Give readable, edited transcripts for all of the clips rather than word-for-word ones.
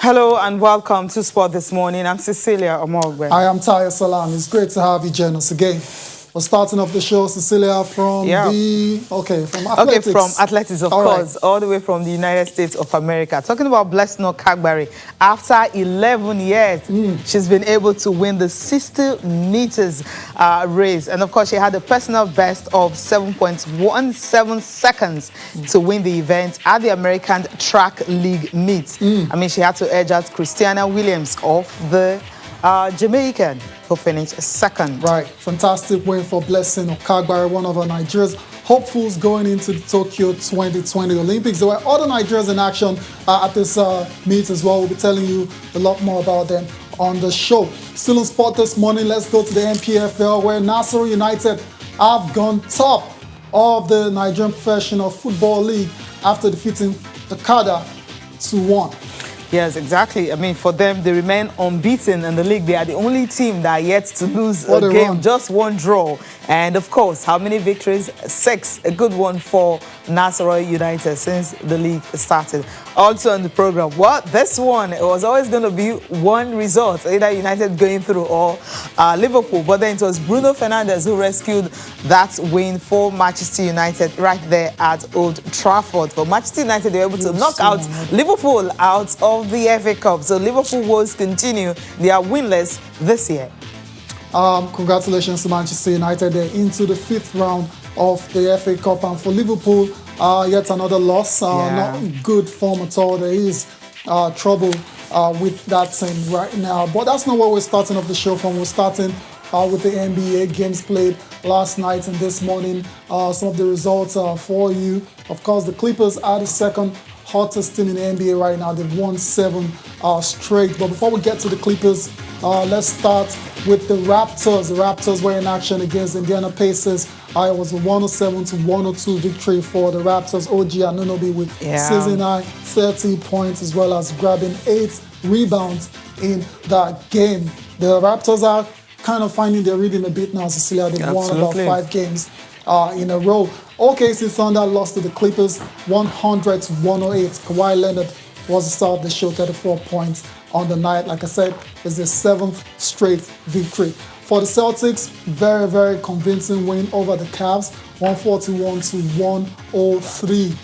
Hello and welcome to Sport This Morning. I'm Cecilia Omogbe. I am Taya Salam. It's great to have you join us again. We're starting off the show, Cecilia, from from athletics. From athletics, of course, all the way from the United States of America. Talking about Blessing Okagbare. After 11 years, she's been able to win the 60 meters race. And of course, she had a personal best of 7.17 seconds to win the event at the American Track League meet. I mean, she had to edge out Christiana Williams of the Jamaican, who finished second. Right. Fantastic win for Blessing Okagbare, one of our Nigeria's hopefuls going into the Tokyo 2020 Olympics. There were other Nigerians in action at this meet as well. We'll be telling you a lot more about them on the show. Still in sport this morning, let's go to the Npfl, where Nassau United have gone top of the Nigerian Professional Football League after defeating Takada 2-1. Yes, exactly. I mean, for them, they remain unbeaten in the league. They are the only team that are yet to lose a game, just one draw. And of course, how many victories? 6. A good one for Nassau United since the league started. Also on the program, this one, it was always going to be one result, either United going through or Liverpool. But then it was Bruno Fernandes who rescued that win for Manchester United right there at Old Trafford. For Manchester United, they were able to knock out Liverpool out of the FA Cup. So Liverpool Wolves continue. They are winless this year. Congratulations to Manchester United. They're into the 5th round of the FA Cup. And for Liverpool, yet another loss. Not good form at all. There is trouble with that team right now. But that's not where we're starting off the show from. We're starting with the NBA games played last night and this morning. Some of the results for you. Of course, the Clippers are the second hottest team in the NBA right now. They've won 7 straight. But before we get to the Clippers, let's start with the Raptors. The Raptors were in action against Indiana Pacers. It was a 107-102 victory for the Raptors. OG Anunoby with season high 30 points, as well as grabbing 8 rebounds in that game. The Raptors are kind of finding their rhythm a bit now, Cecilia. They've won about 5 games in a row. OKC Thunder lost to the Clippers 100-108. Kawhi Leonard was the star of the show, 34 points on the night. Like I said, it's their 7th straight victory. For the Celtics, very, very convincing win over the Cavs, 141-103.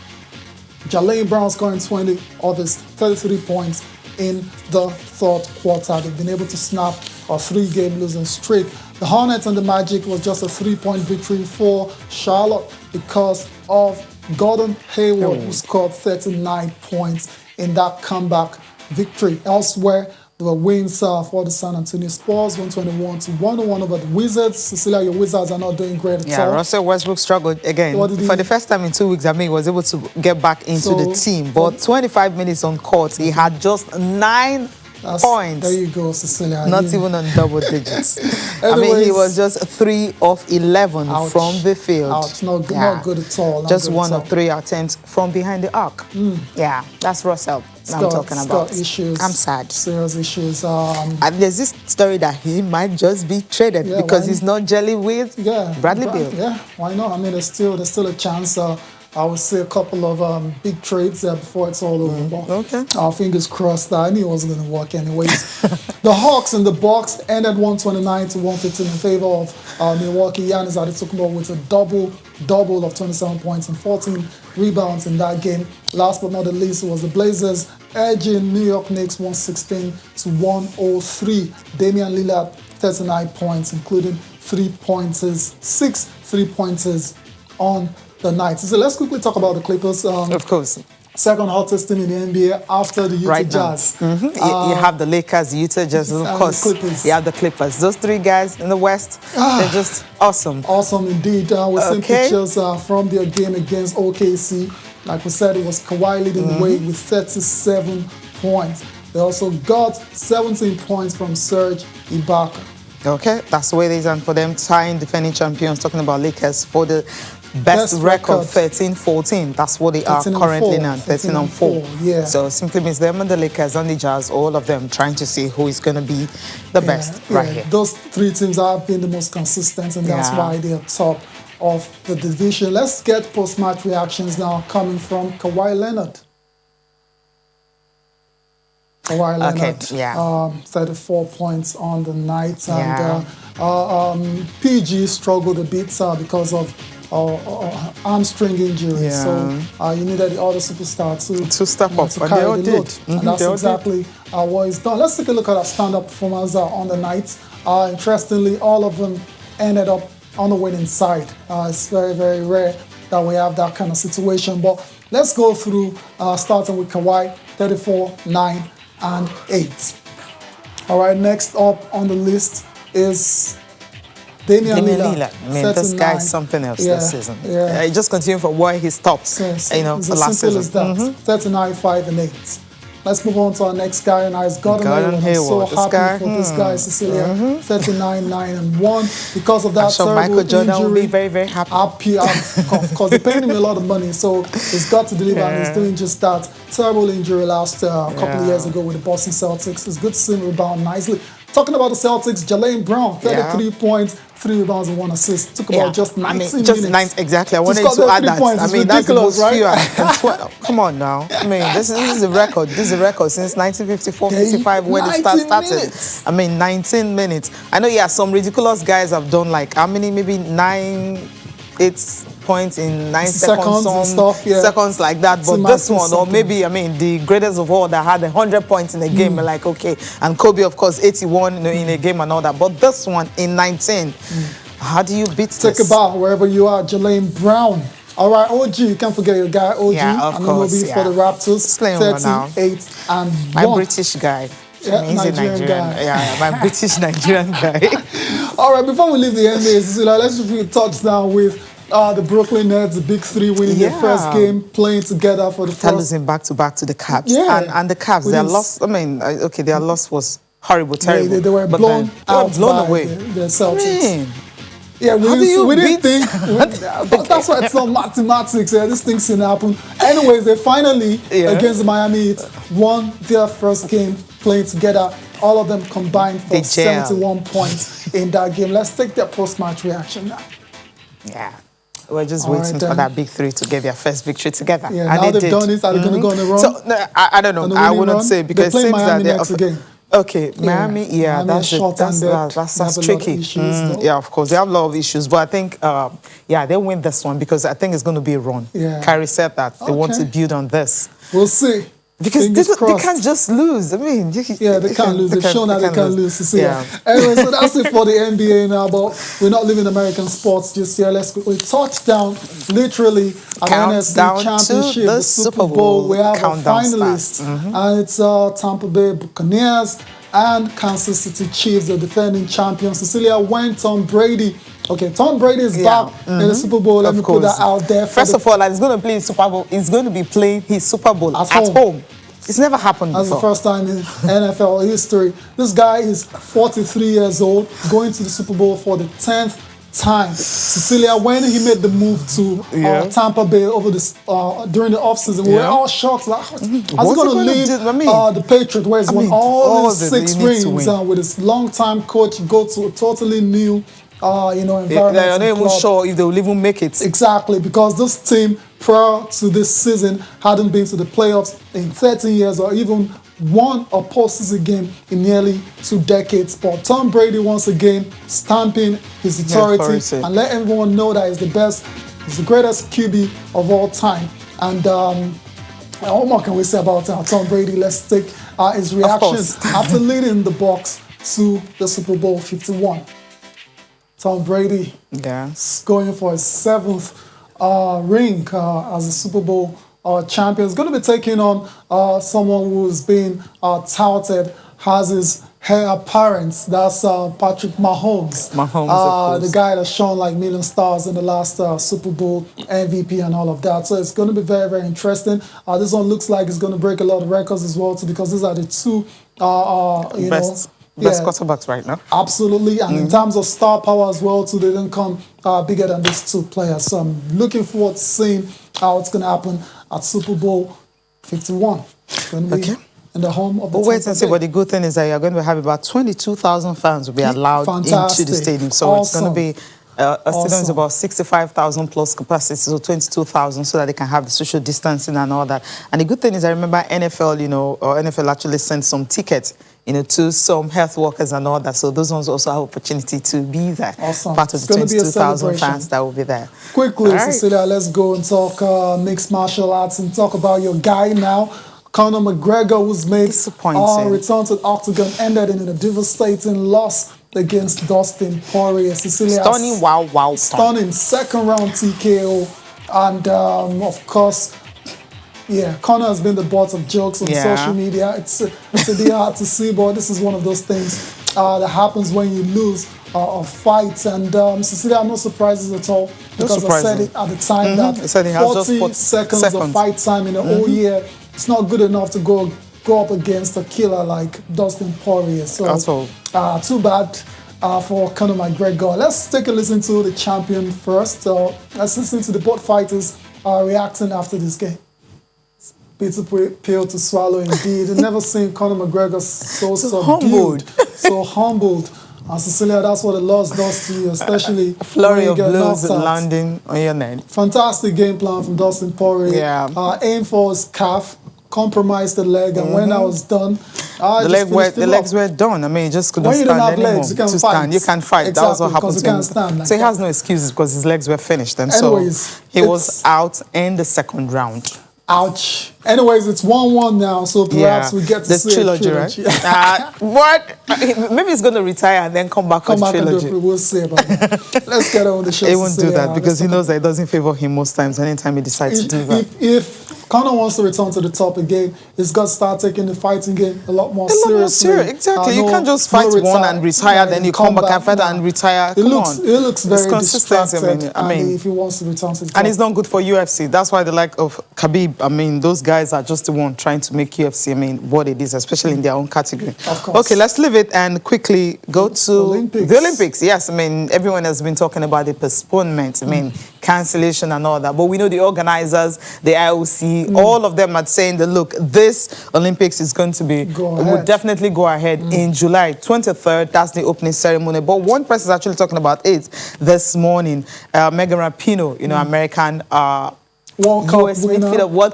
Jaylen Brown scoring 20 of his 33 points in the 3rd quarter. They've been able to snap a 3-game losing streak. The Hornets and the Magic was just a 3-point victory for Charlotte because of Gordon Hayward, who scored 39 points in that comeback victory. Elsewhere, there were wins for the San Antonio Spurs, 121-101 over the Wizards. Cecilia, your Wizards are not doing great at all. Russell Westbrook struggled again. For the first time in 2 weeks, he was able to get back into the team. But 25 minutes on court, he had just 9 points. There you go, Cecilia. Not even on double digits. I mean, he was just 3 of 11 from the field. Not good at all. Just 1 of 3 attempts from behind the arc. Yeah, that's Russell I'm talking about. Issues. I'm sad. Serious issues. And there's this story that he might just be traded because he's not gelling with Bradley Beal. Yeah, why not? I mean, there's still a chance. I would say a couple of big trades before it's all over. Fingers crossed. I knew it wasn't going to work anyways. The Hawks and the Bucks ended 129-115 in favor of Milwaukee. Giannis Antetokounmpo with a double of 27 points and 14 rebounds in that game. Last but not the least, it was the Blazers edging New York Knicks 116-103. Damian Lillard 39 points, including 3-pointers, 6 3-pointers on the night. So let's quickly talk about the Clippers. Of course. Second hottest team in the NBA after the Utah Jazz. You have the Lakers, the Utah Jazz, of course. You have the Clippers. Those 3 guys in the West, they're just awesome. Awesome indeed. We're seeing pictures from their game against OKC. Like we said, it was Kawhi leading the way with 37 points. They also got 17 points from Serge Ibaka. Okay, that's the way it is. And for them, tying defending champions, talking about Lakers, for the best record 13-14. That's what they are currently now, 13-4. Yeah. So simply means them and the Lakers and the Jazz, all of them trying to see who is going to be the best right here. Those 3 teams have been the most consistent, and that's why they are top of the division. Let's get post-match reactions now coming from Kawhi Leonard. Kawhi Leonard, Okay, yeah. 34 points on the night. And PG struggled a bit because of hamstring injury. Yeah. So you needed the other superstar to step up. to carry the load. And that's they exactly what he's done. Let's take a look at our stand-up performers on the night. Interestingly, all of them ended up on the winning side. It's very, very rare that we have that kind of situation. But let's go through, starting with Kawhi, 34, 9, and 8. All right, next up on the list is Damian Lillard. I mean, this guy is something else this season. Yeah. He just continued from where he stopped, Yes, last as simple season. as that. 39, 5, and 8. Let's move on to our next guy, and it's Gordon Hayward. I'm so happy for this guy, Cecilia. 39, 9, and 1. Because of that I'm sure terrible Michael Jordan injury, will be very, very happy. Because they're paying him a lot of money, so he's got to deliver, and he's doing just that. Terrible injury last couple of years ago with the Boston Celtics. It's good to see him rebound nicely. Talking about the Celtics, Jalen Brown, 33 points, 3 rebounds and 1 assist. Took about just 19 minutes. Exactly. I wanted to add that. Points. I mean, that's the most few. Come on now. I mean, this is a record. This is a record since 1954-55 when it started. Minutes. I mean, 19 minutes. I know, some ridiculous guys have done like how many? Maybe 8 points in 9 seconds and stuff, seconds like that. But this one, or maybe, I mean, the greatest of all that had 100 points in a game, like, okay, and Kobe, of course, 81 in a game and all that. But this one in 19, how do you beat this? Take a bow wherever you are, Jalen Brown. All right, OG, you can't forget your guy, OG. Yeah, of course, for the Raptors, 38 and 1. My British guy. Yeah, he's a Nigerian guy. Yeah, my British Nigerian guy. All right, before we leave the NBA, let's just really touch down with the Brooklyn Nets, the big three, winning their first game, playing together for the first. Losing back-to-back to the Cavs. Yeah. And the Cavs, their loss, I mean, okay, their loss was horrible, terrible. They were blown away. The Celtics. Man. Yeah, we didn't think. But that's why it's not mathematics. These things can happen. Anyways, they finally, against the Miami Heat, won their first game playing together. All of them combined for 71 points in that game. Let's take their post-match reaction now. Yeah. We're just waiting for that big three to get their first victory together. Yeah, now they've done it. Are they going to go on the run? So, no, I don't know. I wouldn't say because it seems Miami that next again. Okay, Miami, that's tricky. Yeah, of course, they have a lot of issues, but I think, they win this one because I think it's going to be a run. Yeah. Kyrie said that they want to build on this. We'll see. Because they can't just lose. I mean, they can't lose. They've shown that they can't lose. Anyway, so that's it for the NBA now. But we're not leaving American sports just yet. We touch down literally at the NFC Championship, the Super Bowl. We have a finalist, and it's Tampa Bay Buccaneers and Kansas City Chiefs, the defending champions. Cecilia, when Tom Brady. Okay, Tom Brady is back in the Super Bowl. Let me put that out there. First of all, he's going to play his Super Bowl. He's going to be playing his Super Bowl at home. It's never happened before. That's the first time in NFL history. This guy is 43 years old, going to the Super Bowl for the 10th time. Cecilia, when he made the move to Tampa Bay over this during the offseason, we were all shocked. Like, how's he going to leave the Patriots, where he's won all these 6 rings with his longtime coach, go to a totally new environment. They're not even sure if they will even make it. Exactly, because this team prior to this season hadn't been to the playoffs in 13 years or even won a postseason game in nearly 2 decades. But Tom Brady once again stamping his authority and let everyone know that he's the best, he's the greatest QB of all time. And what more can we say about Tom Brady? Let's take his reaction after leading the Bucs to the Super Bowl 51. Tom Brady is going for his 7th ring as a Super Bowl champion. He's going to be taking on someone who's been touted as his heir apparent. That's Patrick Mahomes. The guy that's shown like million stars in the last Super Bowl MVP and all of that. So it's going to be very, very interesting. This one looks like it's going to break a lot of records as well, too, because these are the two, best quarterbacks right now. Absolutely. And in terms of star power as well, too, they didn't come bigger than these 2 players. So I'm looking forward to seeing how it's going to happen at Super Bowl 51. It's going to be in the home of the wait and see, but the good thing is that you're going to have about 22,000 fans will be allowed into the stadium. So it's going to be A stadium is about 65,000 plus capacity, so 22,000, so that they can have the social distancing and all that. And the good thing is, I remember NFL, or NFL actually sent some tickets, to some health workers and all that. So those ones also have opportunity to be there. Awesome. Part of the 22,000 fans that will be there. Quickly, right. Cecilia, let's go and talk mixed martial arts and talk about your guy now. Conor McGregor, who's made return to the octagon, ended in a devastating loss against Dustin Poirier. Cecilia, stunning, wow. Stunning second round TKO. And of course, Conor has been the butt of jokes on social media. It's a bit hard to see, but this is one of those things that happens when you lose a fight. And Cecilia, no surprises at all, because I said it at the time that 40 seconds of fight time in a whole year, it's not good enough to go up against a killer like Dustin Poirier. So too bad for Conor McGregor. Let's take a listen to the champion first. Let's listen to the both fighters reacting after this game. Bitter pill to swallow indeed. I've never seen Conor McGregor so subdued, so humbled. And Cecilia, that's what a loss does to you, especially a flurry when you of blows landing on your neck. Fantastic game plan from Dustin Poirier. Aim for his calf, compromised the leg, and when I was done, the legs were done. I mean, he just couldn't stand anymore. Legs, you can to fight. Stand. You can fight. Exactly, that was what happened to him. Stand like so he has no excuses because his legs were finished, and anyways, so he was out in the second round. Ouch. Anyways, it's 1-1 now, so perhaps we get to see trilogy, a trilogy. Right? What? Maybe he's going to retire and then come back on trilogy. We'll see about that. Let's get on the show. He won't do that because he knows that it doesn't favor him most times anytime he decides to do that. If Conor wants to return to the top again, he's got to start taking the fighting game a lot more seriously. Exactly. You can't just fight one and retire, then you come back and fight and retire. It looks very distracted. I mean, if he wants to return to the top. And it's not good for UFC. That's why the like of Khabib, I mean, those guys are just the one trying to make UFC, I mean, what it is, especially in their own category. Of course. Okay, let's leave it and quickly go to the Olympics. Yes, I mean, everyone has been talking about the postponement, I mean, cancellation and all that. But we know the organizers, the IOC, all of them are saying that, look, this Olympics is going to be, will definitely go ahead in July 23rd. That's the opening ceremony. But one person is actually talking about it this morning, Megan Rapinoe, American World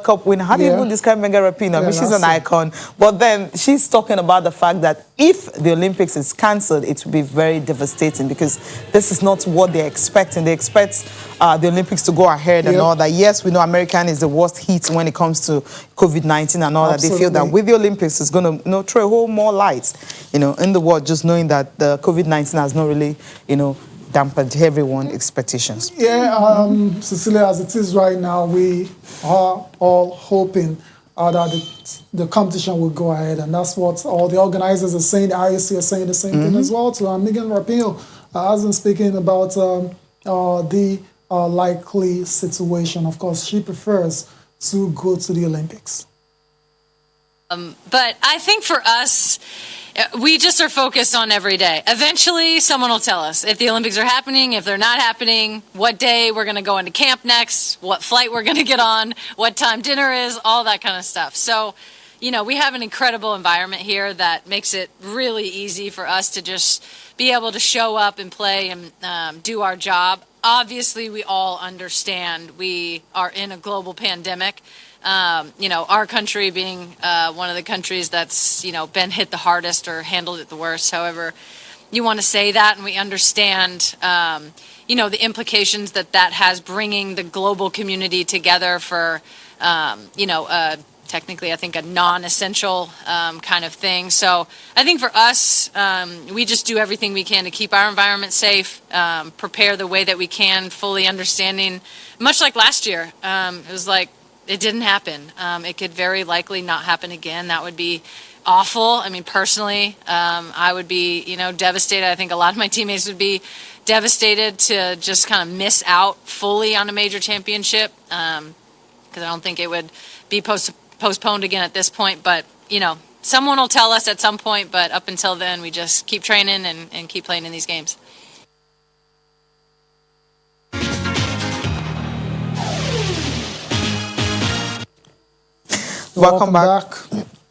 Cup winner. How do you even describe Megan Rapinoe? I mean, she's an icon. But then she's talking about the fact that if the Olympics is cancelled, it will be very devastating because this is not what they're expecting. They expect the Olympics to go ahead and all that. Yes, we know American is the worst hit when it comes to COVID-19 and all that. They feel that with the Olympics, it's going to throw a whole more light, in the world, just knowing that the COVID-19 has not really, dampened everyone's expectations. Yeah, Cecilia, as it is right now, we are all hoping that the competition will go ahead, and that's what all the organizers are saying. The IOC are saying the same thing as well. To Megan Rapinoe has been speaking about the likely situation. Of course, she prefers to go to the Olympics. But I think for us, we just are focused on every day. Eventually, someone will tell us if the Olympics are happening, if they're not happening, what day we're going to go into camp next, what flight we're going to get on, what time dinner is, all that kind of stuff. So, we have an incredible environment here that makes it really easy for us to just be able to show up and play and do our job. Obviously, we all understand we are in a global pandemic. Our country being one of the countries that's, been hit the hardest or handled it the worst. However, you want to say that, and we understand, the implications that has bringing the global community together for, technically, I think, a non-essential kind of thing. So I think for us, we just do everything we can to keep our environment safe, prepare the way that we can, fully understanding, much like last year. It was like, it didn't happen. It could very likely not happen again. That would be awful. I mean, personally, I would be, devastated. I think a lot of my teammates would be devastated to just kind of miss out fully on a major championship, because I don't think it would be postponed again at this point. But, someone will tell us at some point. But up until then, we just keep training and keep playing in these games. Welcome back.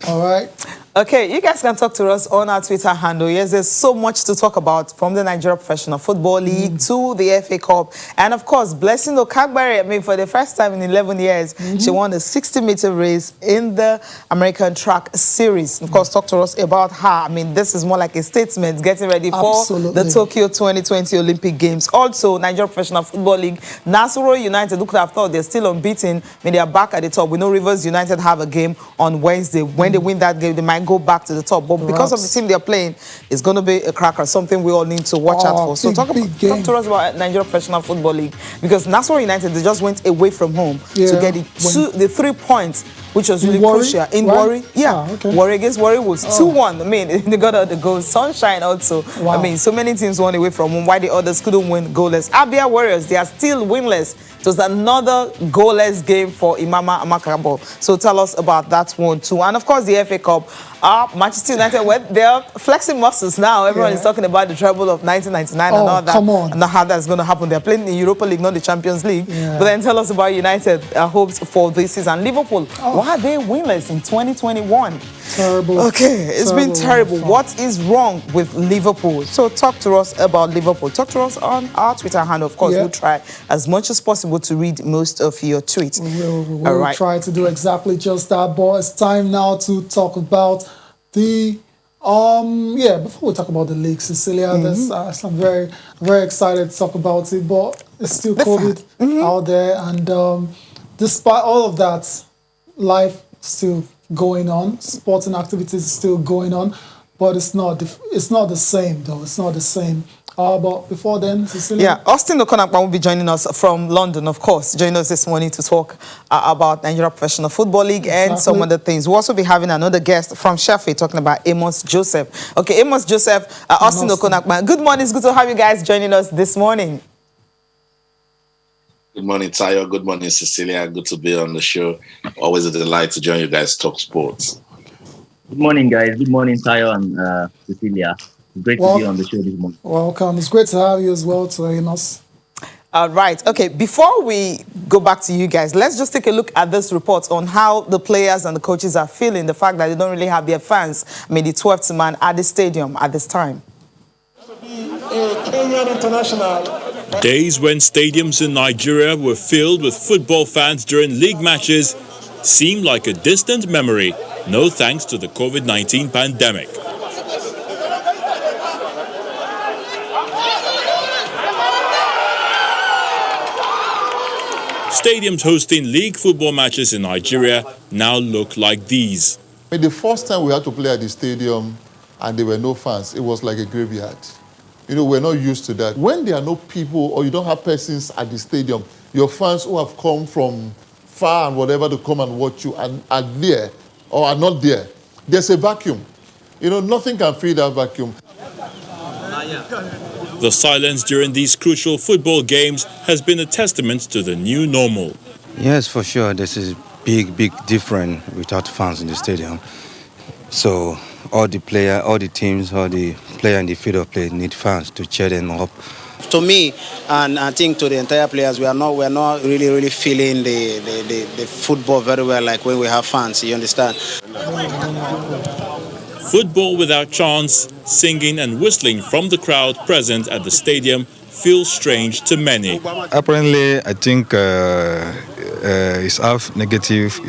All right. Okay, you guys can talk to us on our Twitter handle. Yes, there's so much to talk about, from the Nigeria Professional Football League to the FA Cup. And of course, Blessing Okagbare, I mean, for the first time in 11 years, she won the 60-meter race in the American Track Series. Of course, talk to us about her. I mean, this is more like a statement, getting ready for the Tokyo 2020 Olympic Games. Also, Nigeria Professional Football League, Nasarawa United, who could have thought they're still unbeaten. I mean, they are back at the top. We know Rivers United have a game on Wednesday. When they win that game, they might go back to the top, but because of the team they're playing, it's going to be a cracker, something we all need to watch out for. So talk to us about Nigeria Professional Football League, because Nasarawa United, they just went away from home to get the 3 points, which was really crucial. In Warri, Warri against Warri was 2-1. I mean, they got out the goals. Sunshine also. I mean, so many teams won away from home, while the others couldn't win goalless. Abia Warriors, they are still winless. It was another goalless game for Imama Amakabo. So tell us about that one too. And of course, the FA Cup. Manchester United, they're flexing muscles now. Everyone is talking about the treble of 1999 and all that. Come on. And how that's going to happen. They're playing in Europa League, not the Champions League. But then tell us about United hopes for this season. Liverpool, why are they winless in 2021? Terrible. Okay, it's been terrible. What is wrong with Liverpool? So talk to us about Liverpool. Talk to us on our Twitter handle. Of course, we'll try as much as possible to read most of your tweets. We'll try to do exactly just that. But it's time now to talk about the before we talk about the league, Cecilia, there's I'm very, very excited to talk about it, but it's still COVID out there, and despite all of that, life still going on, sporting activities still going on, but it's not the same though. It's not the same. But before then, Cecilia? Austin Okonakpa will be joining us from London, of course, joining us this morning to talk about Nigeria Professional Football League and some other things. We'll also be having another guest from Sheffield talking about Amos Joseph. Okay, Amos Joseph, Austin Okonakpa. Good morning. It's good to have you guys joining us this morning. Good morning, Tayo. Good morning, Cecilia. Good to be on the show. Always a delight to join you guys talk sports. Good morning, guys. Good morning, Tayo and Cecilia. Great to be on the show this morning. Welcome. It's great to have you as well, Amos. All right. Okay, before we go back to you guys, let's just take a look at this report on how the players and the coaches are feeling, the fact that they don't really have their fans, I mean, the 12th man at the stadium at this time. Days when stadiums in Nigeria were filled with football fans during league matches seem like a distant memory, no thanks to the COVID-19 pandemic. Stadiums hosting league football matches in Nigeria now look like these. The first time we had to play at the stadium and there were no fans, it was like a graveyard. You know, we're not used to that. When there are no people or you don't have persons at the stadium, your fans who have come from far and whatever to come and watch you and are there or are not there, there's a vacuum. You know, nothing can fill that vacuum. The silence during these crucial football games has been a testament to the new normal. Yes, for sure. This is big difference without fans in the stadium. So all the teams, all the player in the field of play need fans to cheer them up. To me, and I think to the entire players, we're not really feeling the football very well like when we have fans. You understand? Football without chants, singing and whistling from the crowd present at the stadium feels strange to many. Apparently, I think it's have negative,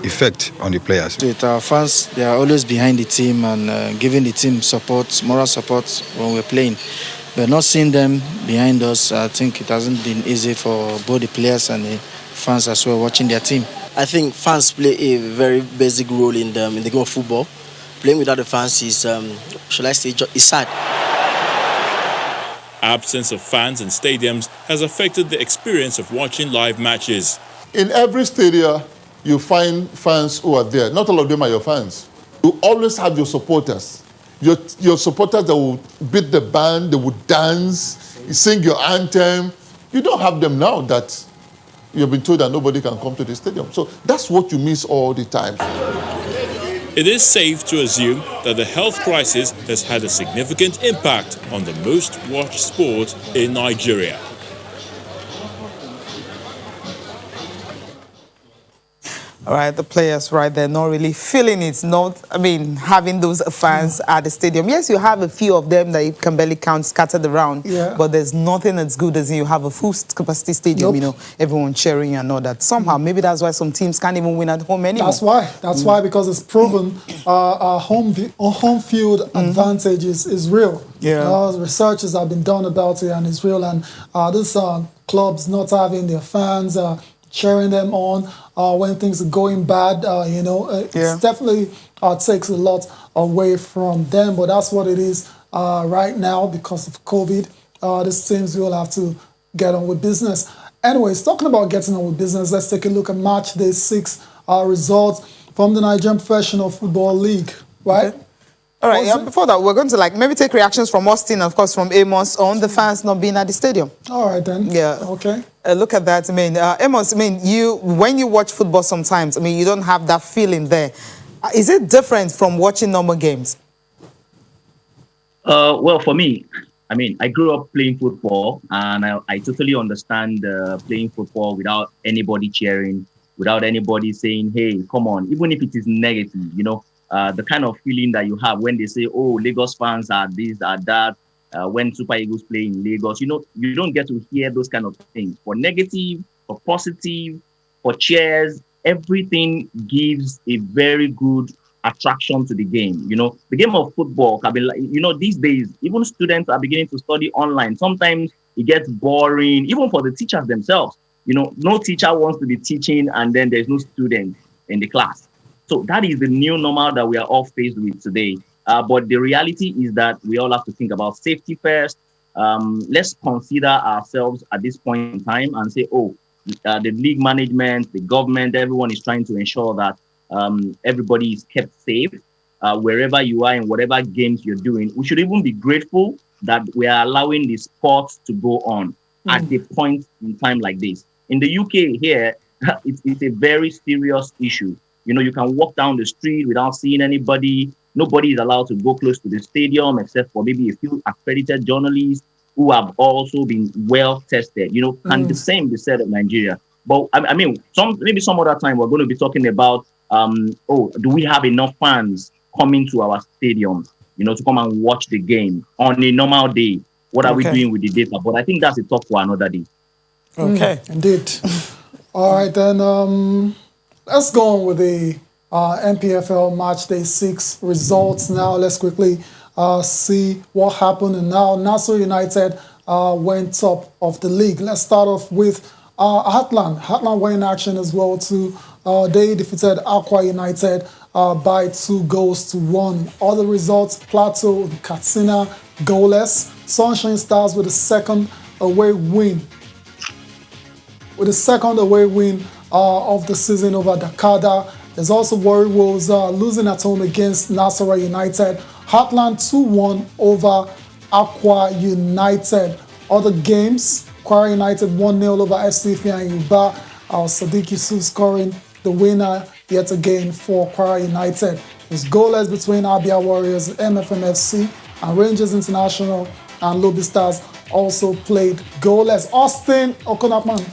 effect on the players. With our fans, they are always behind the team and giving the team support, moral support when we're playing. But not seeing them behind us, I think it hasn't been easy for both the players and the fans as well watching their team. I think fans play a very basic role in the game of football. Playing without the fans is, is sad. Absence of fans in stadiums has affected the experience of watching live matches. In every stadium, you find fans who are there. Not all of them are your fans. You always have your supporters. Your supporters that will beat the band, they will dance, sing your anthem. You don't have them now that you've been told that nobody can come to the stadium. So that's what you miss all the time. It is safe to assume that the health crisis has had a significant impact on the most watched sport in Nigeria. All right, the players, right, they're not really feeling it. Not, I mean, having those fans at the stadium. Yes, you have a few of them that you can barely count scattered around. Yeah. But there's nothing as good as you have a full capacity stadium, you know, everyone cheering and all that. Somehow, maybe that's why some teams can't even win at home anymore. That's why. That's why, because it's proven home field advantage is real. Yeah. Researches have been done about it, and it's real. And this clubs not having their fans cheering them on when things are going bad, you know, it's definitely takes a lot away from them. But that's what it is right now because of COVID. These teams will have to get on with business. Anyways, talking about getting on with business, let's take a look at match day 6 results from the Nigerian Professional Football League, right? Okay. All right, before that, we're going to maybe take reactions from Austin, of course, from Amos on the fans not being at the stadium. All right, then. Yeah. Okay. Look at that. I mean, Amos, I mean, when you watch football sometimes, I mean, you don't have that feeling there. Is it different from watching normal games? Well, for me, I mean, I grew up playing football, and I totally understand playing football without anybody cheering, without anybody saying, hey, come on, even if it is negative, you know. The kind of feeling that you have when they say, oh, Lagos fans are this, are that, when Super Eagles play in Lagos, you know, you don't get to hear those kind of things. For negative, for positive, for cheers, everything gives a very good attraction to the game. You know, the game of football can be like, you know, these days, even students are beginning to study online. Sometimes it gets boring, even for the teachers themselves. You know, no teacher wants to be teaching and then there's no student in the class. So that is the new normal that we are all faced with today. But the reality is that we all have to think about safety first. Let's consider ourselves at this point in time and say, oh, the league management, the government, everyone is trying to ensure that everybody is kept safe wherever you are in whatever games you're doing. We should even be grateful that we are allowing the sports to go on at a point in time like this. In the UK here, it's a very serious issue. You know, you can walk down the street without seeing anybody. Nobody is allowed to go close to the stadium except for maybe a few accredited journalists who have also been well tested. You know, can the same be said of Nigeria? But I mean, maybe some other time we're going to be talking about, do we have enough fans coming to our stadium, you know, to come and watch the game on a normal day? What are we doing with the data? But I think that's a talk for another day. Okay. Indeed. All right, then. Let's go on with the Npfl match day 6 results now. Let's quickly see what happened. And now Nassau United went top of the league. Let's start off with Heartland. Heartland were in action as well too. They defeated Aqua United by 2-1. Other results, Plateau and Katsina goalless. Sunshine Stars with a second away win. Of the season over Dakada. There's also Warri Wolves losing at home against Nasarawa United. Heartland 2-1 over Aqua United. Other games, Kwara United 1-0 over FC and Yuba. Sadiq Yusuf scoring the winner yet again for Kwara United. There's goalless between Abia Warriors, MFMFC, and Rangers International and Lobby Stars also played goalless. Austin Okonakman.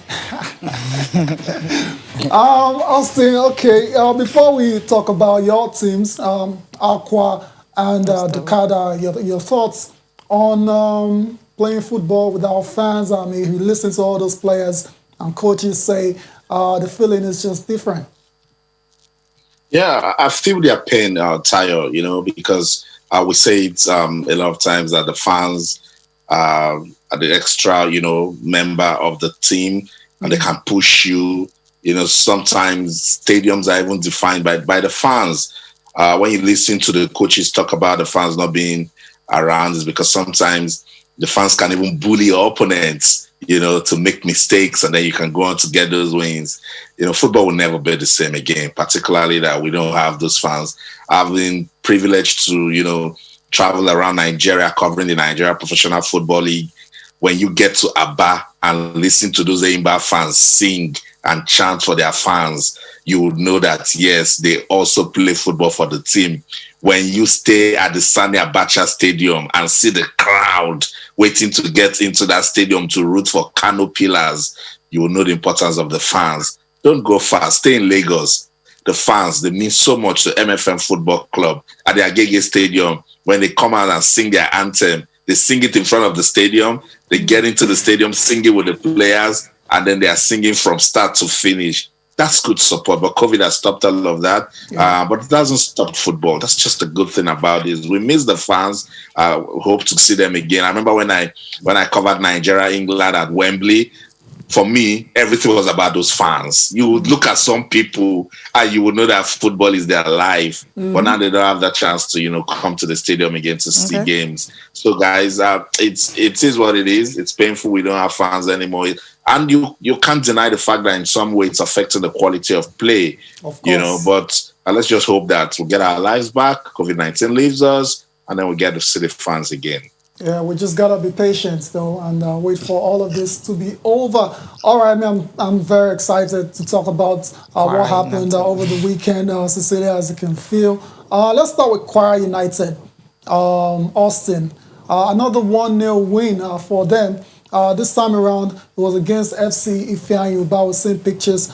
Austin, okay. Before we talk about your teams, Aqua and Dakada, your thoughts on playing football without fans? I mean, you listen to all those players and coaches say the feeling is just different. Yeah, I feel their pain, Tayo, you know, because we say it a lot of times that the fans are the extra, you know, member of the team, and they can push you. You know, sometimes stadiums are even defined by the fans. When you listen to the coaches talk about the fans not being around, is because sometimes the fans can even bully your opponents, you know, to make mistakes, and then you can go on to get those wins. You know, football will never be the same again, particularly that we don't have those fans. I've been privileged to, you know, travel around Nigeria, covering the Nigeria Professional Football League. When you get to Aba and listen to those Eimba fans sing and chant for their fans, you would know that, yes, they also play football for the team. When you stay at the Sani Abacha Stadium and see the crowd waiting to get into that stadium to root for Kano Pillars, you will know the importance of the fans. Don't go far. Stay in Lagos. the fans, they mean so much to MFM Football Club at the Agege Stadium. When they come out and sing their anthem, they sing it in front of the stadium. They get into the stadium, sing it with the players, and then they are singing from start to finish. That's good support, but COVID has stopped all of that. Yeah. But it doesn't stop football. That's just a good thing about it. We miss the fans. Hope to see them again. I remember when I covered Nigeria, England at Wembley. For me, everything was about those fans. You would look at some people and you would know that football is their life. But now they don't have that chance to, come to the stadium again to see games. So, guys, it is what it is. It's painful. We don't have fans anymore. And you can't deny the fact that in some way it's affecting the quality of play. Of course. But let's just hope that we'll get our lives back. COVID-19 leaves us, and then we get to see the fans again. Yeah, we just gotta be patient though and wait for all of this to be over. All right, man, I'm very excited to talk about what happened over the weekend, Cecilia, as you can feel. Let's start with Kwara United, Austin. Another 1-0 win for them. This time around, it was against FC Ifeanyi. We're seeing pictures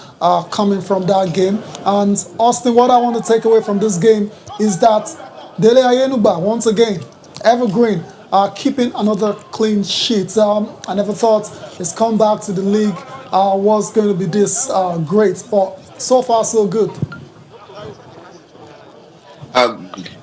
coming from that game. And Austin, what I want to take away from this game is that Dele Ayenuba, once again, evergreen, keeping another clean sheet. I never thought his comeback to the league was going to be this great, but so far so good.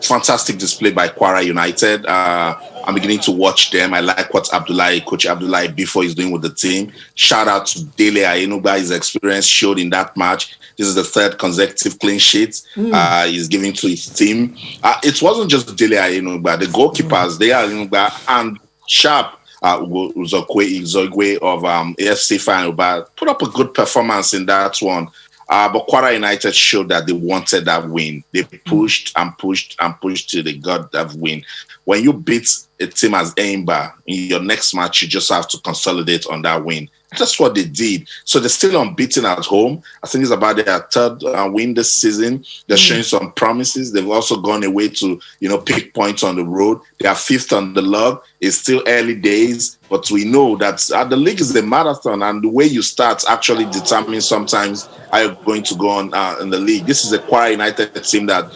Fantastic display by Kwara United. I'm beginning to watch them. I like what Coach Abdullahi before he's doing with the team. Shout out to Dele Ayenuba. His experience showed in that match. This is the third consecutive clean sheet he's giving to his team. It wasn't just Dele Ayenuba. The goalkeepers, Dele Ayenuba and Sharp Uzogwe of AFC Ifeanyi put up a good performance in that one. But Kwara United showed that they wanted that win. They pushed and pushed and pushed till they got that win. When you beat a team as Eimba in your next match, you just have to consolidate on that win. That's what they did. So they're still unbeaten at home. I think it's about their third win this season. They're showing some promises. They've also gone away to, pick points on the road. They are fifth on the log. It's still early days, but we know that the league is a marathon, and the way you start actually determines sometimes how you're going to go on in the league. This is a Kwara United team that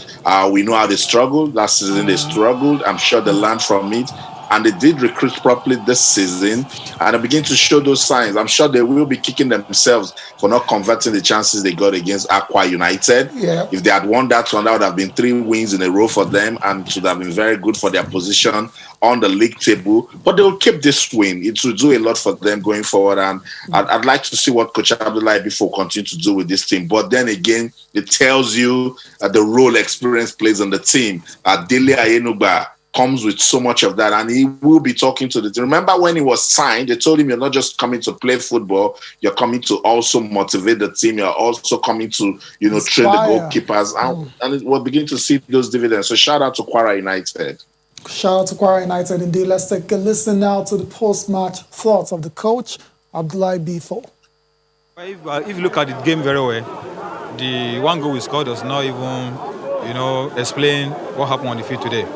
we know how they struggled. Last season they struggled. I'm sure they learned from it. And they did recruit properly this season, and they begin to show those signs. I'm sure they will be kicking themselves for not converting the chances they got against Aqua United. Yeah. If they had won that one, that would have been 3 wins in a row for them, and it would have been very good for their position on the league table. But they will keep this win. It will do a lot for them going forward, and I'd like to see what Coach Abdullahi before continue to do with this team. But then again, it tells you the role experience plays on the team. Dele Ayenuba comes with so much of that, and he will be talking to the team. Remember when he was signed, they told him, you're not just coming to play football, you're coming to also motivate the team, you're also coming to, train the goalkeepers, and we're beginning to see those dividends. So shout out to Kwara United. Shout out to Kwara United indeed. Let's take a listen now to the post-match thoughts of the coach, Abdullahi Bifo. If you look at the game very well, the one goal we scored does not even, explain what happened on the field today.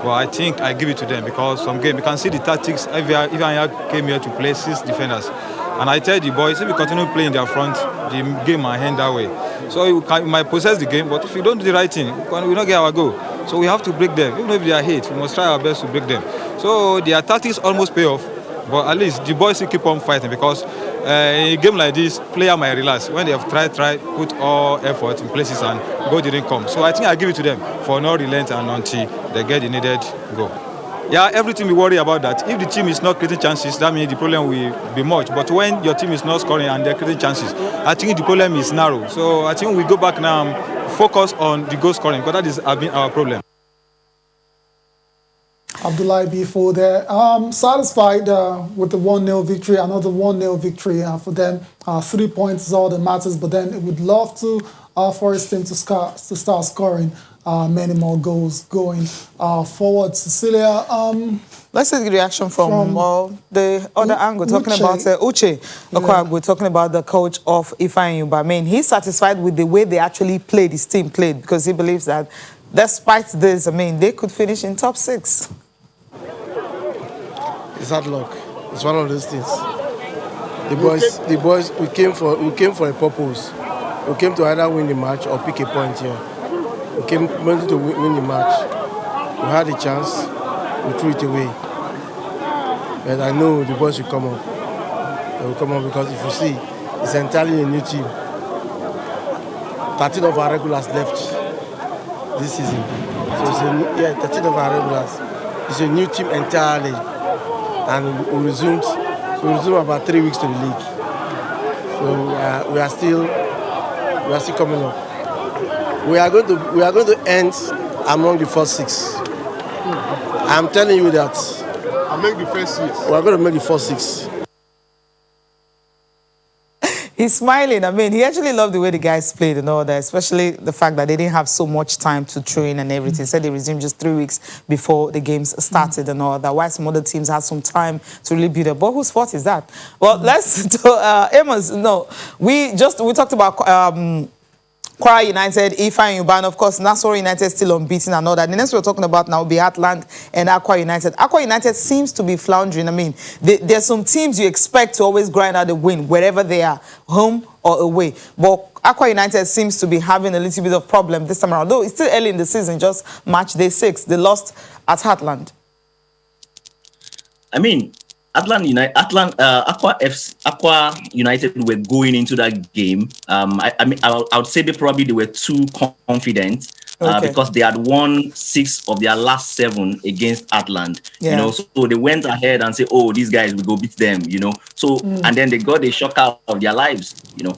But I think I give it to them because some game you can see the tactics. Ifeanyi came here to play 6 defenders, and I tell the boys if we continue playing their front, the game might end that way. So you might possess the game, but if you don't do the right thing, we will not get our goal. So we have to break them. Even if they are hit, we must try our best to break them. So their tactics almost pay off, but at least the boys will keep on fighting because in a game like this, player might relax when they have tried, put all effort in places and goal didn't come. So I think I give it to them for no relent and until they get the needed goal. Yeah, everything we worry about that. If the team is not creating chances, that means the problem will be much. But when your team is not scoring and they're creating chances, I think the problem is narrow. So I think we go back now and focus on the goal scoring because that is been our problem. Abdullahi Bifo there. Satisfied with the 1-0 victory, another 1-0 victory for them. 3 points is all that matters, but then it would love to for his team to start scoring many more goals going forward. Cecilia, let's take the reaction from the other angle, talking about Uche Okwagwu. We're talking about the coach of Ifeanyi. I mean, he's satisfied with the way they actually played, his team played, because he believes that despite this, I mean, they could finish in top 6. It's hard luck. It's one of those things. The boys, we came for a purpose. We came to either win the match or pick a point here. We came wanted to win the match. We had a chance. We threw it away. But I know the boys will come up. They will come up because if you see, it's entirely a new team. 13 of our regulars left this season. So it's 13 of our regulars. It's a new team entirely. And we resumed about 3 weeks to the league. So we are still coming up. We are going to end among the first 6. I'm telling you that. Among the first 6. We are going to make the first 6. He's smiling. I mean, he actually loved the way the guys played and all that, especially the fact that they didn't have so much time to train and everything. Said they resumed just 3 weeks before the games started and all that. While some other teams had some time to really build up. But whose fault is that? Well, let's do Amos. No, we talked about Kwara United, Ifeanyi Ubah, of course, Nassau United still unbeaten and all that. The next we're talking about now will be Heartland and Aqua United. Aqua United seems to be floundering. I mean, there's some teams you expect to always grind out the win, wherever they are, home or away. But Aqua United seems to be having a little bit of problem this time around. Though it's still early in the season, just match day 6. They lost at Heartland. I mean, Aqua United were going into that game. I would say they were too confident because they had won 6 of their last 7 against Heartland. Yeah. You know, so they went ahead and said, "Oh, these guys will go beat them." You know, so and then they got a shock out of their lives. You know,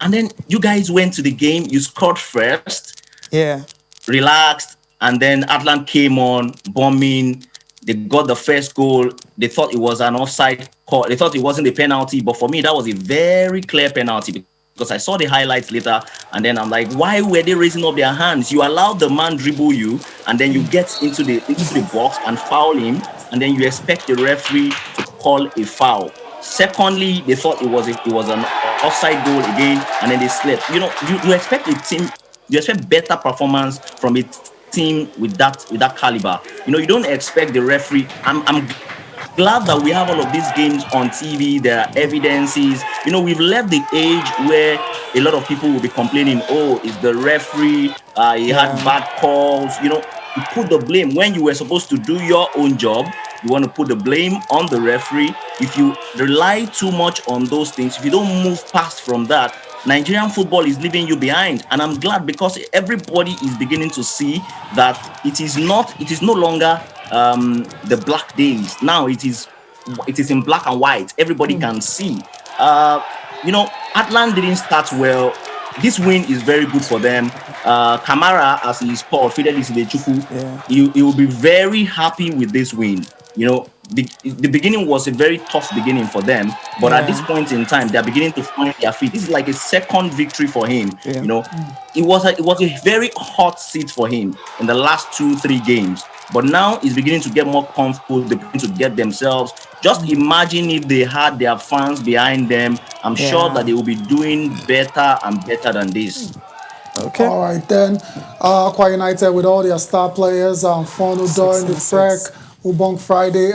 and then you guys went to the game. You scored first. Yeah. Relaxed, and then Heartland came on bombing. They got the first goal. They thought it was an offside call. They thought it wasn't a penalty. But for me, that was a very clear penalty because I saw the highlights later. And then I'm like, why were they raising up their hands? You allowed the man dribble you. And then you get into the box and foul him. And then you expect the referee to call a foul. Secondly, they thought it was an offside goal again. And then they slept. You know, you expect a team, you expect better performance from a team with that caliber. You know, you don't expect the referee. I'm glad that we have all of these games on TV. There are evidences. You know, we've left the age where a lot of people will be complaining, oh, it's the referee, he had bad calls. You know, you put the blame when you were supposed to do your own job. You want to put the blame on the referee. If you rely too much on those things, if you don't move past from that, Nigerian football is leaving you behind. And I'm glad because everybody is beginning to see that it is no longer the black days. Now it is in black and white. Everybody can see. You know, Heartland didn't start well. This win is very good for them. Kamara, as he is called, Fidelis Idechukwu, he will be very happy with this win. You know, the beginning was a very tough beginning for them, but at this point in time, they're beginning to find their feet. This is like a second victory for him. You know, it was a very hot seat for him in the last 2-3 games, but now he's beginning to get more comfortable. They're beginning to get themselves. Just imagine if they had their fans behind them. I'm sure that they will be doing better and better than this. Okay. All right, then. Aqua United with all their star players, Fono during the Frek, Ubong Friday,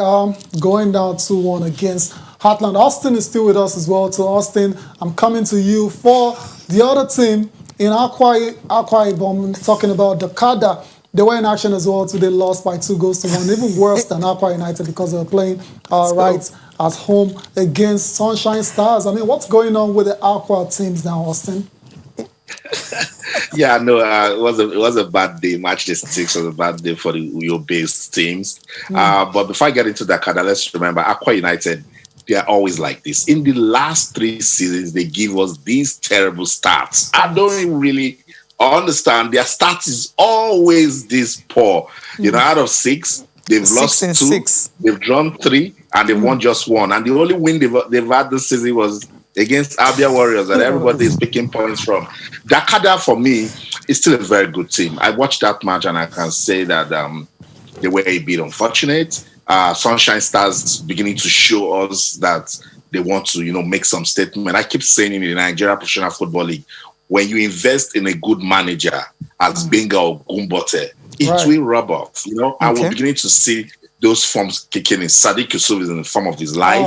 going down 2-1 against Heartland. Austin is still with us as well. So, Austin, I'm coming to you for the other team in Aqua Ibom, talking about the Kada. They were in action as well today, lost by 2-1, even worse than Aqua United because they were playing right at home against Sunshine Stars. I mean, what's going on with the Aqua teams now, Austin? Yeah, no, it was a bad day. Match day 6 was a bad day for the Uyo-based teams. But before I get into that, let's remember Aqua United, they are always like this. In the last 3 seasons, they give us these terrible stats. I don't really understand. Their stats is always this poor. You know, out of 6, they've lost 2, 6. They've drawn 3, and they've won just 1. And the only win they've had this season was against Abia Warriors that everybody is picking points from. Dakada, for me, is still a very good team. I watched that match and I can say that they were a bit unfortunate. Sunshine Stars beginning to show us that they want to, you know, make some statement. I keep saying in the Nigeria Professional Football League, when you invest in a good manager as Benga or Gumbote, it will rub off. You know, I was beginning to see those forms kicking in. Sadiq Yusuf is in the form of his life.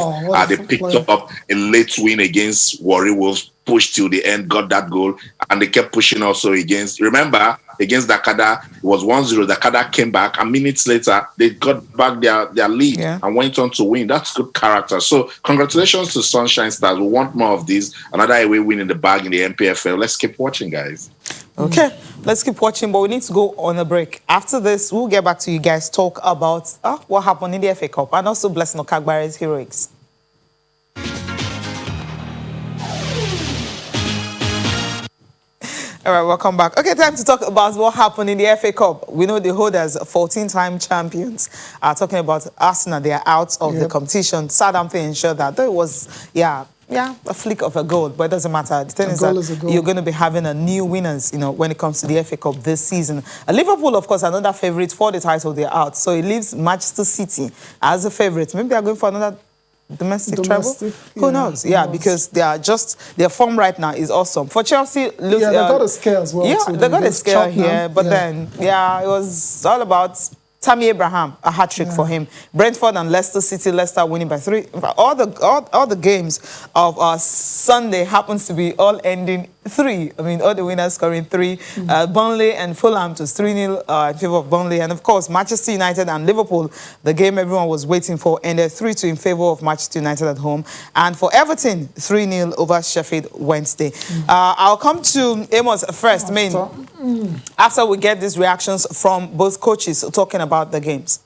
They picked up a late win against Warri Wolves pushed till the end, got that goal, and they kept pushing also against. Remember, against Dakada, it was 1-0. Dakada came back, and minutes later, they got back their lead and went on to win. That's good character. So, congratulations to Sunshine Stars. We want more of these. Another away win in the bag in the Npfl. Let's keep watching, guys. Okay, let's keep watching, but we need to go on a break. After this, we'll get back to you guys, talk about what happened in the FA Cup and also Blessing Okagbare's heroics. All right, welcome back. Okay, time to talk about what happened in the FA Cup. We know the holders, 14-time champions, are talking about Arsenal. They are out of the competition. Southampton ensured that. Though it was, a flick of a goal, but it doesn't matter. The thing is that you're going to be having a new winners, when it comes to the FA Cup this season. Liverpool, of course, another favourite for the title. They're out. So it leaves Manchester City as a favourite. Maybe they're going for another domestic treble? Who knows? Because their form right now is awesome. For Chelsea, they got a scare as well. Yeah, they got a scare here, but then, it was all about Tammy Abraham, a hat-trick for him. Brentford and Leicester City, Leicester winning by 3. All the games of Sunday happens to be all ending 3. I mean, all the winners scoring 3. Burnley and Fulham was 3-0 in favour of Burnley. And, of course, Manchester United and Liverpool, the game everyone was waiting for, ended 3-2 in favour of Manchester United at home. And for Everton, 3-0 over Sheffield Wednesday. I'll come to Amos first. After we get these reactions from both coaches talking about the games.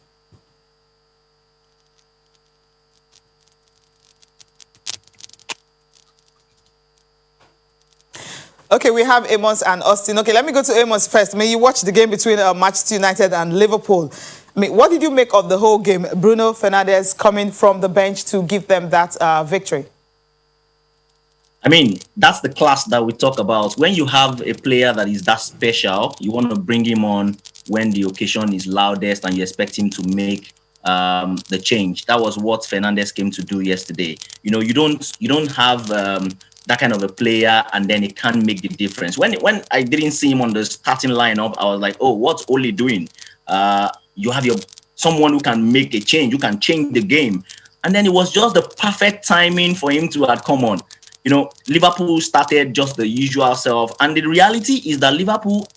Okay, we have Amos and Austin. Okay, let me go to Amos first. You watch the game between Manchester United and Liverpool. What did you make of the whole game? Bruno Fernandes coming from the bench to give them that victory. That's the class that we talk about. When you have a player that is that special, you want to bring him on when the occasion is loudest and you expect him to make the change. That was what Fernandes came to do yesterday. You don't have that kind of a player and then it can't make the difference. When I didn't see him on the starting lineup, I was like, oh, what's Ole doing? You have someone who can make a change, who can change the game. And then it was just the perfect timing for him to have come on. Liverpool started just the usual self. And the reality is that Liverpool,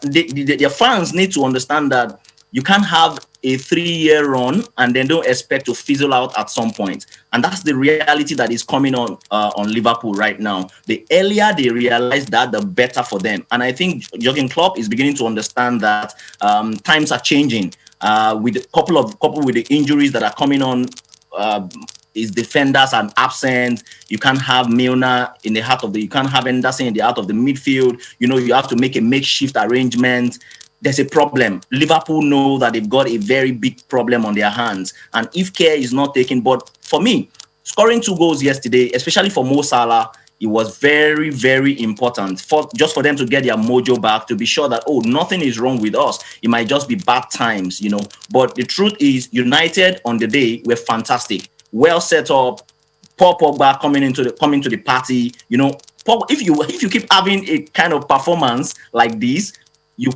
their fans need to understand that you can't have a 3-year run and then don't expect to fizzle out at some point. And that's the reality that is coming on Liverpool right now. The earlier they realize that, the better for them. And I think Jurgen Klopp is beginning to understand that times are changing. Coupled with the injuries that are coming on, his defenders are absent. You can't have Milner in the heart of you can't have Henderson in the heart of the midfield. You have to make a makeshift arrangement. There's a problem. Liverpool know that they've got a very big problem on their hands. And if care is not taken, but for me, scoring 2 goals yesterday, especially for Mo Salah, it was very, very important for them to get their mojo back, to be sure that, nothing is wrong with us. It might just be bad times, But the truth is, United on the day were fantastic. Well set up. Paul Pogba coming to the party. If you keep having a kind of performance like this, you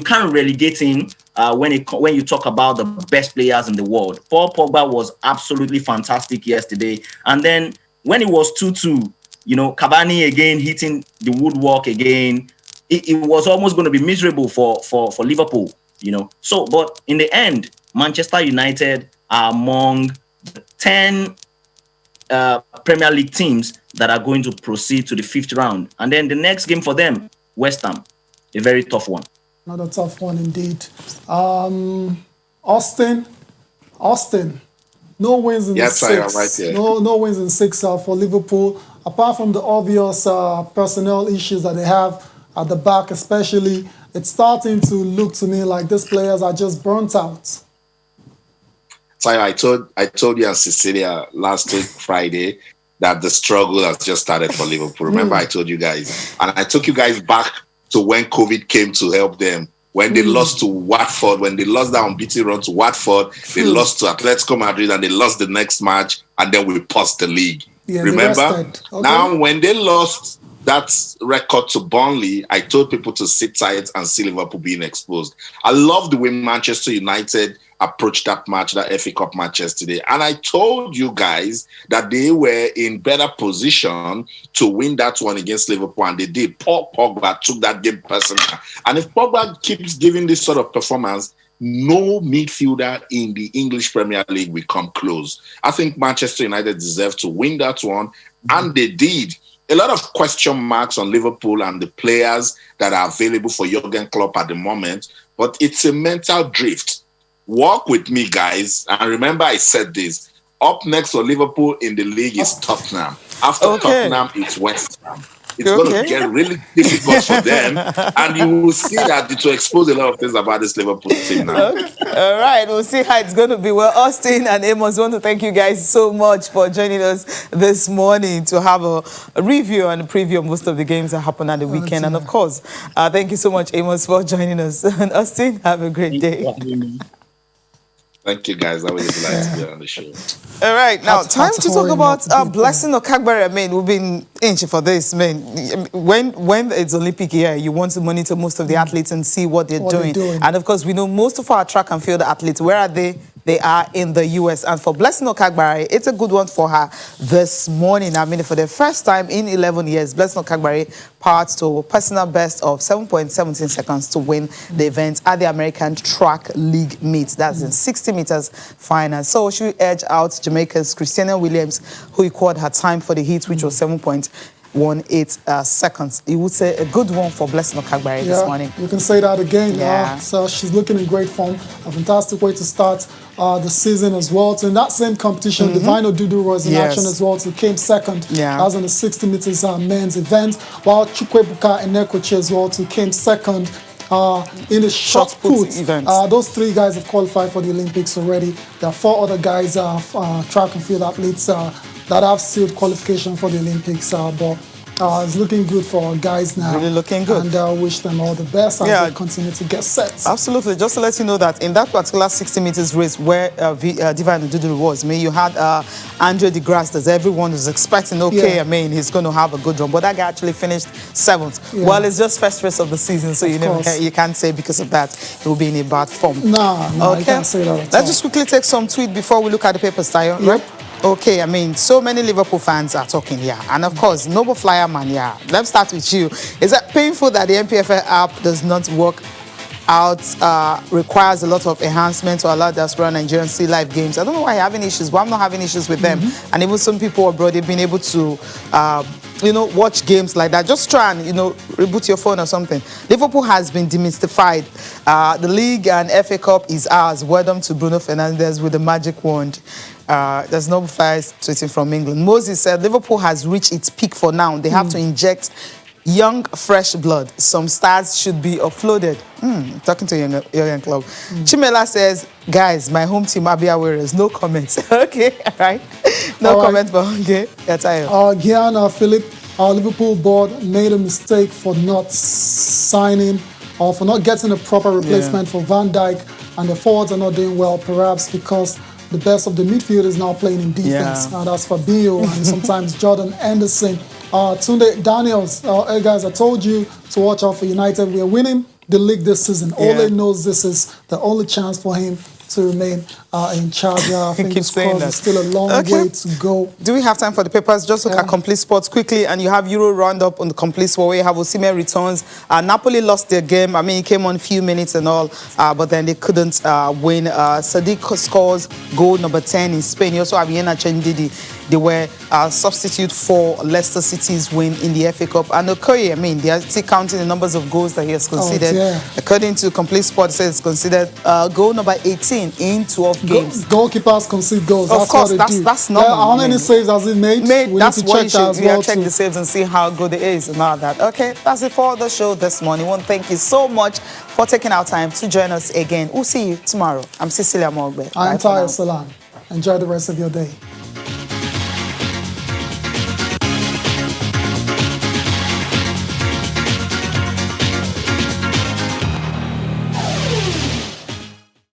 can't relegate him when you talk about the best players in the world. Paul Pogba was absolutely fantastic yesterday. And then when it was 2-2, Cavani again hitting the woodwork again, it was almost going to be miserable for Liverpool. So, but in the end, Manchester United are among the 10 Premier League teams that are going to proceed to the 5th round. And then the next game for them, West Ham, a very tough one. Another tough one indeed. Austin, no wins in 6. Right, no wins in 6 for Liverpool. Apart from the obvious personnel issues that they have at the back, especially, it's starting to look to me like these players are just burnt out. So I told you and Cecilia last week Friday that the struggle has just started for Liverpool. Remember, I told you guys, and I took you guys back to when COVID came to help them. When they lost to Watford, when they lost that unbeaten run to Watford, they lost to Atletico Madrid, and they lost the next match, and then we paused the league. Yeah, remember? Okay. Now, when they lost that record to Burnley, I told people to sit tight and see Liverpool being exposed. I love the way Manchester United approached that match, that FA Cup match yesterday. And I told you guys that they were in better position to win that one against Liverpool, and they did. Paul Pogba took that game personally. And if Pogba keeps giving this sort of performance, no midfielder in the English Premier League will come close. I think Manchester United deserve to win that one, and they did. A lot of question marks on Liverpool and the players that are available for Jurgen Klopp at the moment, but it's a mental drift. Walk with me, guys. And remember, I said this. Up next for Liverpool in the league is Tottenham. After Tottenham, it's West Ham. It's going to get really difficult for them. And you will see that it will expose a lot of things about this Liverpool team now. All right, we'll see how it's going to be. Well, Austin and Amos, want to thank you guys so much for joining us this morning to have a review and a preview of most of the games that happened at the weekend. And of course, thank you so much, Amos, for joining us. And Austin, have a great day. Thank you, guys. I was delighted to be on the show. All right, now time to talk about Blessing Okagbare. I mean, we've been inching for this. Man, when it's Olympic year, you want to monitor most of the athletes and see what they're doing. And of course, we know most of our track and field athletes. Where are they? They are in the US. And for Blessing Okagbare, it's a good one for her this morning. I mean, for the first time in 11 years, Blessing Okagbare powered to a personal best of 7.17 seconds to win the event at the American Track League meet. That's in 60 meters final. So she edged out Jamaica's Christina Williams, who equaled her time for the heat, which was 7.18 seconds. You would say a good one for Blessing Okagbare this morning. You can say that again. So she's looking in great form. A fantastic way to start the season as well. So in that same competition, Divine Odudu was in action as well. So came second. That was on the 60 meters men's event. While Chukwuebuka Enekoche as well came second in the shot put event. Those three guys have qualified for the Olympics already. There are 4 other guys, track and field athletes, that have sealed qualification for the Olympics. But it's looking good for our guys now. Really looking good. And I wish them all the best as they continue to get set. Absolutely. Just to let you know that in that particular 60 meters race where Divine Odudu was, I mean, you had Andre de Grasse that everyone was expecting, I mean, he's going to have a good run. But that guy actually finished 7th. Well, it's just first race of the season, so you can't say because of that he will be in a bad form. No, you can't say that at all. Let's just quickly take some tweet before we look at the papers, Tayo, right? Okay, I mean, so many Liverpool fans are talking here. And of course, Noble Flyer Man, let's start with you. Is that painful that the Npfl app does not work out, requires a lot of enhancement to allow diaspora Nigerians see live games? I don't know why you're having issues, but I'm not having issues with them. And even some people abroad, they've been able to, watch games like that. Just try and, reboot your phone or something. Liverpool has been demystified. The league and FA Cup is ours. Welcome to Bruno Fernandes with the magic wand. There's no fires tweeting from England. Moses said Liverpool has reached its peak for now. They have to inject young, fresh blood. Some stars should be offloaded. Talking to young club. Chimela says, guys, my home team, Abia Warriors. No comments. Okay, all right. No comment, but okay. Gianna Philip, our Liverpool board made a mistake for not signing or for not getting a proper replacement for Van Dijk, and the forwards are not doing well, perhaps because the best of the midfield is now playing in defense. That's Fabinho and sometimes Jordan Anderson. Tunde Daniels, hey guys, I told you to watch out for United. We are winning the league this season. Ole knows this is the only chance for him to remain in charge. I think it's still a long way to go. Do we have time for the papers? Just look at Complete Sports quickly, and you have Euro roundup on the Complete Sport where you have Osimhen returns. Napoli lost their game. I mean, he came on a few minutes and all, but then they couldn't win. Sadiq scores goal number 10 in Spain. You also have Iheanacho Ndidi. They were substitute for Leicester City's win in the FA Cup. And Okoye, I mean, they are still counting the numbers of goals that he has conceded. According to Complete Sport, it says it's considered goal number 18 in 12 games. Goalkeepers concede goals. Of course, that's normal. How many saves has he made? That's what you should check the saves and see how good it is and all that. Okay, that's it for the show this morning. I want to thank you so much for taking our time to join us again. We'll see you tomorrow. I'm Cecilia Mogbe. I'm Tayo Salam. Enjoy the rest of your day.